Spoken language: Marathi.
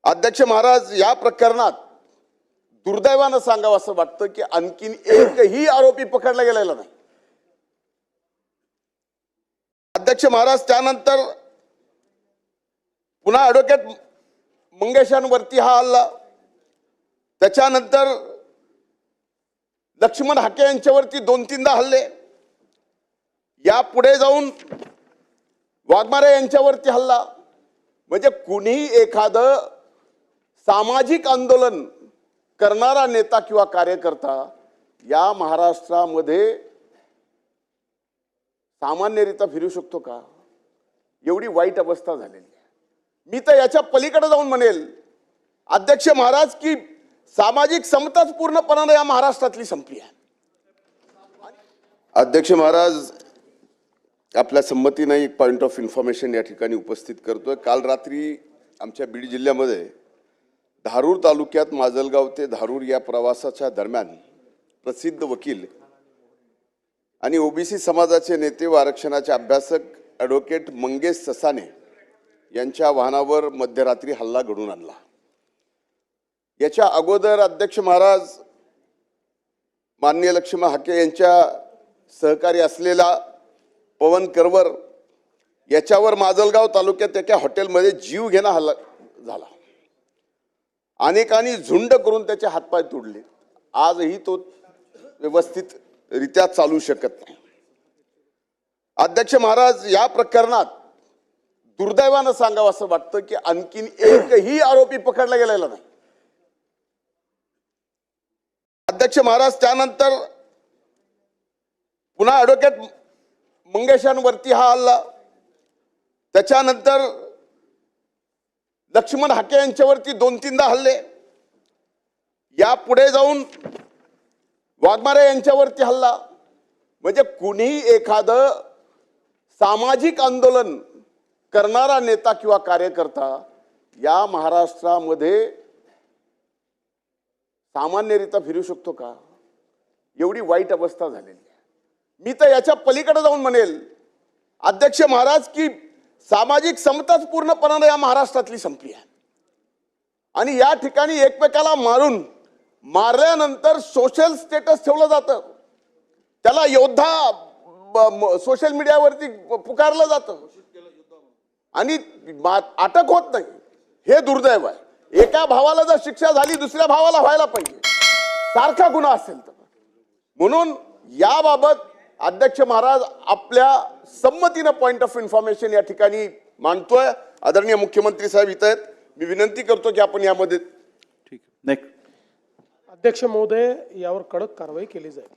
अध्यक्ष महाराज, या प्रकरणात दुर्दैवानं सांगावं असं वाटतं की आणखीन एकही आरोपी पकडला गेलेला नाही. अध्यक्ष महाराज, त्यानंतर पुन्हा ॲडव्होकेट मंगेशांवरती हा हल्ला, त्याच्यानंतर लक्ष्मण हाके यांच्यावरती 2-3दा हल्ले, या पुढे जाऊन वाघमारे यांच्यावरती हल्ला. म्हणजे कुणीही एखादं सामाजिक आंदोलन करणारा नेता किंवा कार्यकर्ता या महाराष्ट्रामध्ये सामान्यरित्या फिरू शकतो का? एवढी वाईट अवस्था झालेली आहे. मी तर याच्या पलीकडे जाऊन म्हणेल अध्यक्ष महाराज की सामाजिक समताच पूर्णपणाने या महाराष्ट्रातली संपली आहे. अध्यक्ष महाराज, आपल्या संमतीने एक पॉइंट ऑफ इन्फॉर्मेशन या ठिकाणी उपस्थित करतोय. काल रात्री आमच्या बीड जिल्ह्यामध्ये धारूर तालुक्यात माजलगाव ते धारूर या प्रवासाच्या दरम्यान प्रसिद्ध वकील आणि ओबीसी समाजाचे नेते व आरक्षणाचे अभ्यासक ॲडव्होकेट मंगेश ससाने यांच्या वाहनावर मध्यरात्री हल्ला घडवून आणला. याच्या अगोदर अध्यक्ष महाराज माननीय लक्ष्मण हाके यांच्या सहकारी असलेला पवन करवर याच्यावर माजलगाव तालुक्यात एका हॉटेलमध्ये जीव घेणा हल्ला झाला. अनेकांनी झुंड करून त्याचे हातपाय तोडले. आजही तो व्यवस्थित रित्या चालू शकत नाही. अध्यक्ष महाराज, या प्रकरणात दुर्दैवानं सांगावं असं वाटतं की आणखीन एकही आरोपी पकडला गेलेला नाही. अध्यक्ष महाराज, त्यानंतर पुन्हा ॲडव्होकेट मंगेशांवरती हा हल्ला, त्याच्यानंतर लक्ष्मण हाके यांच्यावरती 2-3दा हल्ले, या पुढे जाऊन वाघमारे यांच्यावरती हल्ला. म्हणजे कुणीही एखादं सामाजिक आंदोलन करणारा नेता किंवा कार्यकर्ता या महाराष्ट्रामध्ये सामान्यरित्या फिरू शकतो का? एवढी वाईट अवस्था झालेली आहे. मी तर याच्या पलीकडे जाऊन म्हणेल अध्यक्ष महाराज की सामाजिक समताच पूर्णपणाने या महाराष्ट्रातली संपली आहे. आणि या ठिकाणी एकमेकाला मारल्यानंतर सोशल स्टेटस ठेवलं जातं, त्याला योद्धा सोशल मीडियावरती पुकारलं जातं आणि अटक होत नाही. हे दुर्दैव आहे. एका भावाला जर शिक्षा झाली दुसऱ्या भावाला व्हायला पाहिजे, सारखा गुन्हा असेल तर. म्हणून याबाबत अध्यक्ष महाराज आपल्या संमतीनं पॉइंट ऑफ इन्फॉर्मेशन या ठिकाणी मांडतोय. आदरणीय मुख्यमंत्री साहेब इथं आहेत. मी विनंती करतो की आपण यामध्ये ठीक आहे. अध्यक्ष महोदय, यावर कडक कारवाई केली जाईल.